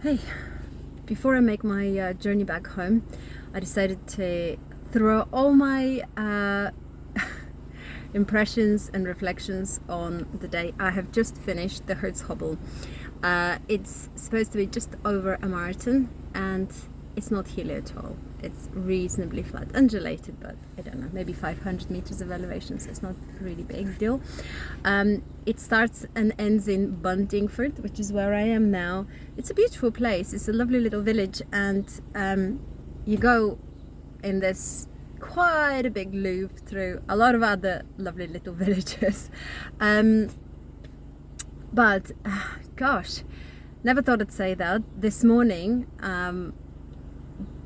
Hey, before I make my journey back home, I decided to throw all my impressions and reflections on the day. I have just finished the Herts Hobble. It's supposed to be just over a marathon and it's not hilly at all. It's reasonably flat, undulated, but I don't know, maybe 500 meters of elevation, so it's not really big deal. It starts and ends in Buntingford, which is where I am now. It's a beautiful place. It's a lovely little village, and you go in this quite a big loop through a lot of other lovely little villages. But gosh, never thought I'd say that. This morning,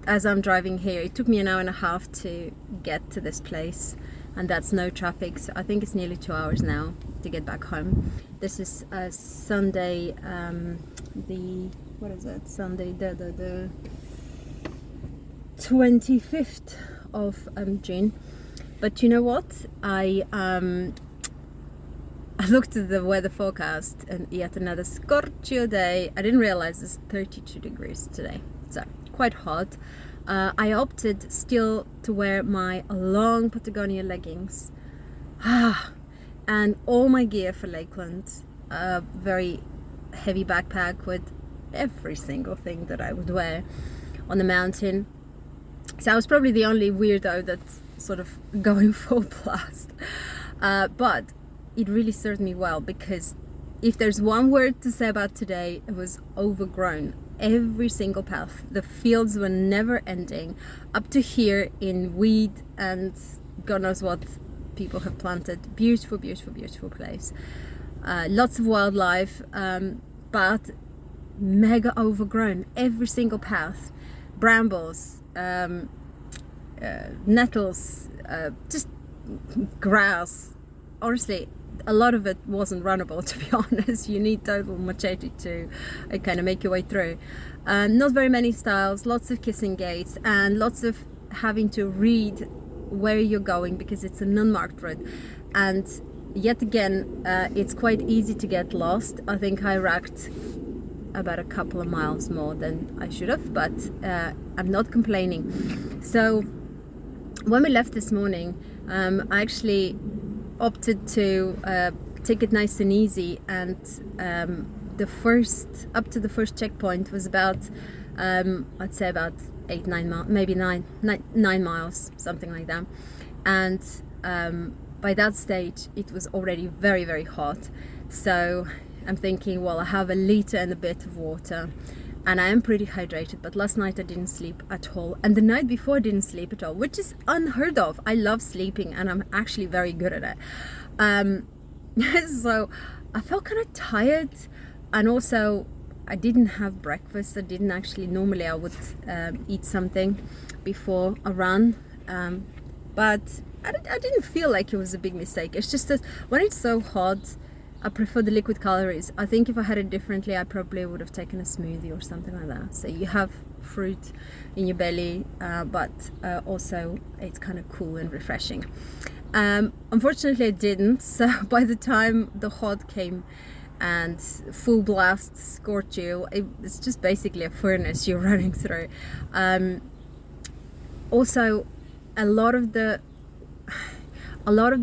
as I'm driving here, it took me an hour and a half to get to this place, and that's no traffic, so I think it's nearly 2 hours now to get back home. This is Sunday, Sunday the 25th of June. But you know what, I looked at the weather forecast, and yet another scorchio day. I didn't realize it's 32 degrees today, so quite hot. I opted still to wear my long Patagonia leggings and all my gear for Lakeland, a very heavy backpack with every single thing that I would wear on the mountain. So I was probably the only weirdo that's sort of going full blast, but it really served me well, because if there's one word to say about today, it was overgrown. Every single path, the fields were never ending, up to here in weed and God knows what people have planted. Beautiful, beautiful, beautiful place. Lots of wildlife, but mega overgrown. Every single path, brambles, nettles, just grass. Honestly, a lot of it wasn't runnable, to be honest. You need total machete to kind of make your way through. Not very many styles, lots of kissing gates, and lots of having to read where you're going because it's an unmarked road. And yet again, it's quite easy to get lost. I think I racked about a couple of miles more than I should have, but I'm not complaining. So when we left this morning, I actually opted to take it nice and easy, and up to the first checkpoint was about I'd say about 8-9 miles, maybe 9 miles, something like that. And by that stage it was already very, very hot, so I'm thinking, well, I have a liter and a bit of water and I am pretty hydrated. But last night I didn't sleep at all, and the night before I didn't sleep at all, which is unheard of. I love sleeping and I'm actually very good at it. So I felt kind of tired, and also I didn't have breakfast. I didn't actually. Normally I would eat something before a run, but I didn't feel like it was a big mistake. It's just that when it's so hot, I prefer the liquid calories. I think if I had it differently, I probably would have taken a smoothie or something like that. So you have fruit in your belly, but also it's kind of cool and refreshing. Unfortunately I didn't, so by the time the hot came and full blast scorchio, it's just basically a furnace you're running through. Also, a lot of the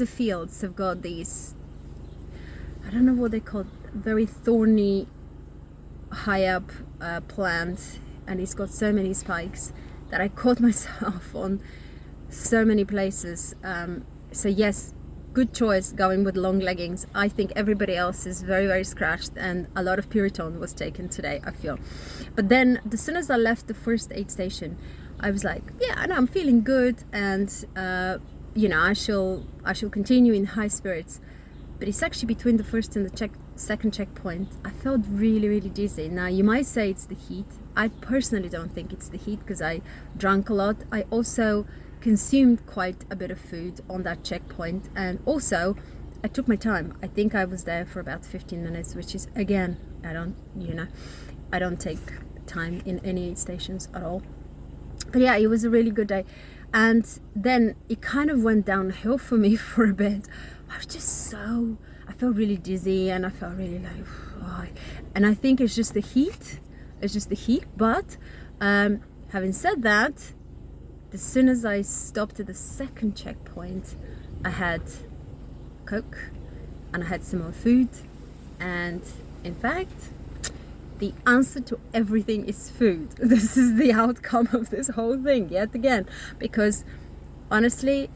fields have got these, I don't know what they call, very thorny, high up plant, and it's got so many spikes that I caught myself on so many places. So yes, good choice going with long leggings. I think everybody else is very, very scratched, and a lot of Puriton was taken today, I feel. But then as soon as I left the first aid station, I was like, yeah, I know, I'm feeling good, and you know, I shall continue in high spirits. But it's actually between the first and the second checkpoint, I felt really, really dizzy. Now, you might say it's the heat. I personally don't think it's the heat, because I drank a lot. I also consumed quite a bit of food on that checkpoint, and also I took my time. I think I was there for about 15 minutes, which is, again, I don't take time in any aid stations at all. But yeah, it was a really good day. And then it kind of went downhill for me for a bit. I felt really dizzy, and I felt really like, oh. And I think it's just the heat. it's just the heat. But having said that, as soon as I stopped at the second checkpoint, I had Coke and I had some more food. And in fact, the answer to everything is food. This is the outcome of this whole thing yet again, because honestly,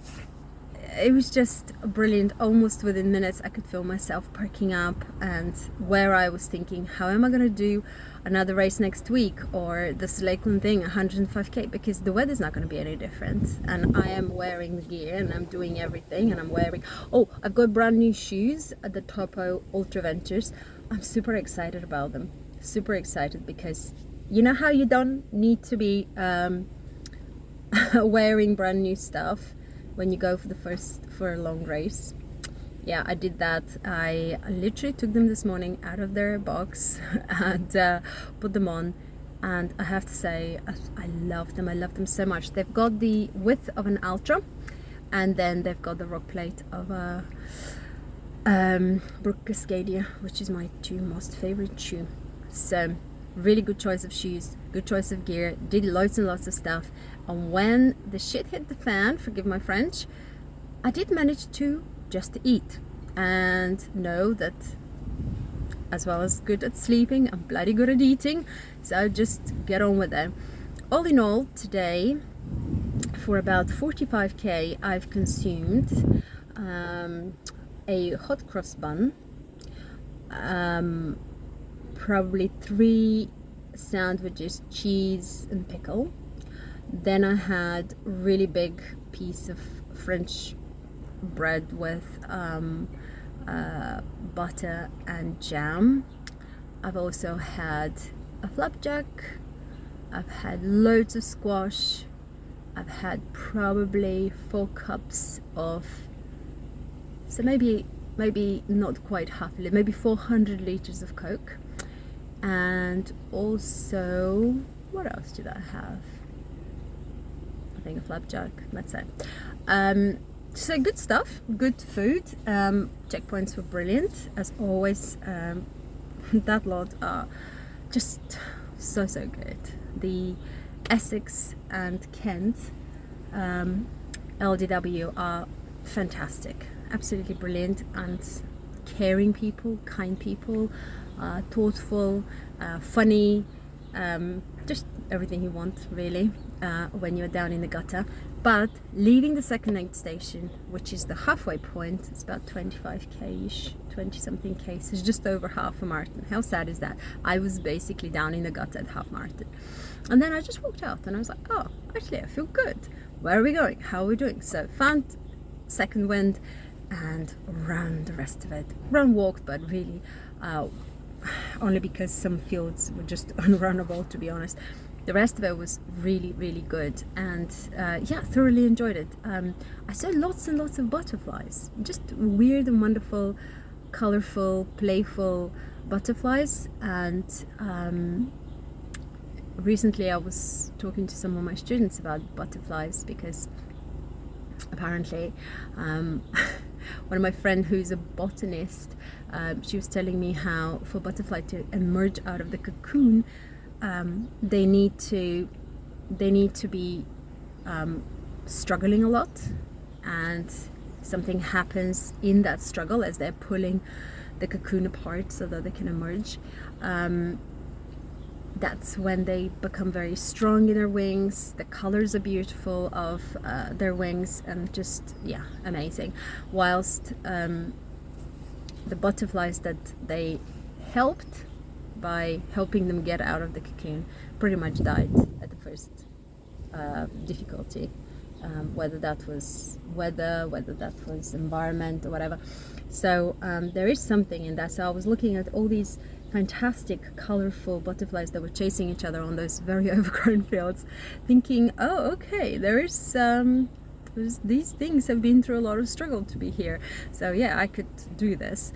it was just brilliant. Almost within minutes I could feel myself perking up, and where I was thinking, how am I going to do another race next week, or this Lakeland thing, 105k, because the weather's not going to be any different, and I am wearing the gear and I'm doing everything, and I'm wearing, oh, I've got brand new shoes at the Topo Ultra Ventures. I'm super excited about them, super excited, because you know how you don't need to be wearing brand new stuff when you go for a long race. Yeah, I did that. I literally took them this morning out of their box and put them on, and I have to say I love them. I love them so much. They've got the width of an Ultra, and then they've got the rock plate of a Brook Cascadia, which is my two most favorite shoe. So really good choice of shoes, good choice of gear. Did loads and lots of stuff, and when the shit hit the fan, forgive my French, I did manage to just eat, and know that as well as good at sleeping, I'm bloody good at eating, so just get on with it. All in all, today for about 45k I've consumed a hot cross bun, probably 3 sandwiches, cheese and pickle. Then I had really big piece of French bread with butter and jam. I've also had a flapjack. I've had loads of squash. I've had probably 4 cups of, so maybe not quite half a liter, maybe 400 liters of Coke. And also, what else did I have? I think a flapjack, that's it. So good stuff, good food. Checkpoints were brilliant as always. That lot are just so good. The Essex and Kent LDW are fantastic, absolutely brilliant, and caring people, kind people, thoughtful, funny, just everything you want really when you're down in the gutter. But leaving the second aid station, which is the halfway point, it's about 25k-ish, 20 something k, so it's just over half a marathon. How sad is that? I was basically down in the gutter at half marathon. And then I just walked out and I was like, oh, actually I feel good. Where are we going? How are we doing? So found second wind and ran the rest of it. Walked, but really only because some fields were just unrunnable, to be honest. The rest of it was really good, and yeah, thoroughly enjoyed it. I saw lots and lots of butterflies, just weird and wonderful, colorful, playful butterflies. And recently I was talking to some of my students about butterflies, because apparently one of my friends who's a botanist, she was telling me how for butterfly to emerge out of the cocoon, they need to be struggling a lot, and something happens in that struggle as they're pulling the cocoon apart so that they can emerge. That's when they become very strong in their wings. The colors are beautiful of their wings, and just, yeah, amazing. Whilst the butterflies that they helped by helping them get out of the cocoon pretty much died at the first difficulty, whether that was weather, whether that was environment or whatever. So there is something in that. So I was looking at all these fantastic colorful butterflies that were chasing each other on those very overgrown fields, thinking, oh, okay, these things have been through a lot of struggle to be here, so yeah, I could do this.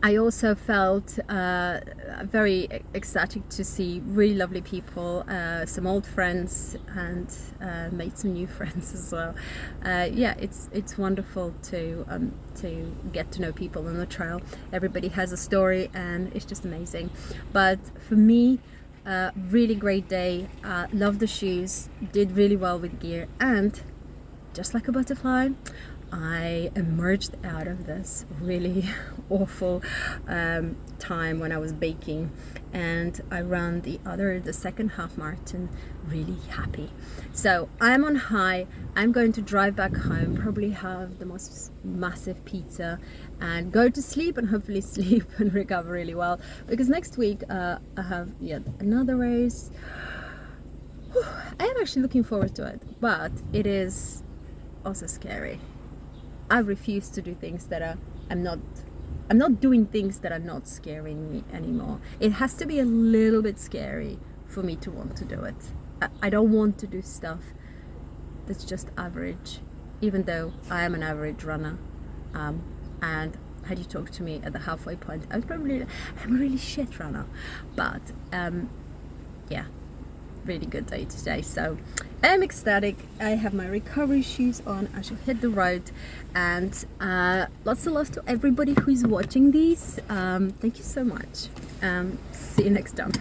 I also felt very ecstatic to see really lovely people, some old friends, and made some new friends as well. Yeah, it's wonderful to get to know people on the trail. Everybody has a story, and it's just amazing. But for me, really great day. Loved the shoes, did really well with gear, and just like a butterfly, I emerged out of this really awful time when I was baking, and I ran the second half marathon really happy. So I'm on high. I'm going to drive back home, probably have the most massive pizza, and go to sleep, and hopefully sleep and recover really well, because next week I have yet another race. I am actually looking forward to it, but it is also scary. I refuse to do things that are I'm not doing things that are not scaring me anymore. It has to be a little bit scary for me to want to do it. I don't want to do stuff that's just average, even though I am an average runner. And had you talked to me at the halfway point, I'm a really shit runner. But yeah, really good day today. So I'm ecstatic. I have my recovery shoes on. I shall hit the road, and lots of love to everybody who is watching these. Thank you so much. See you next time.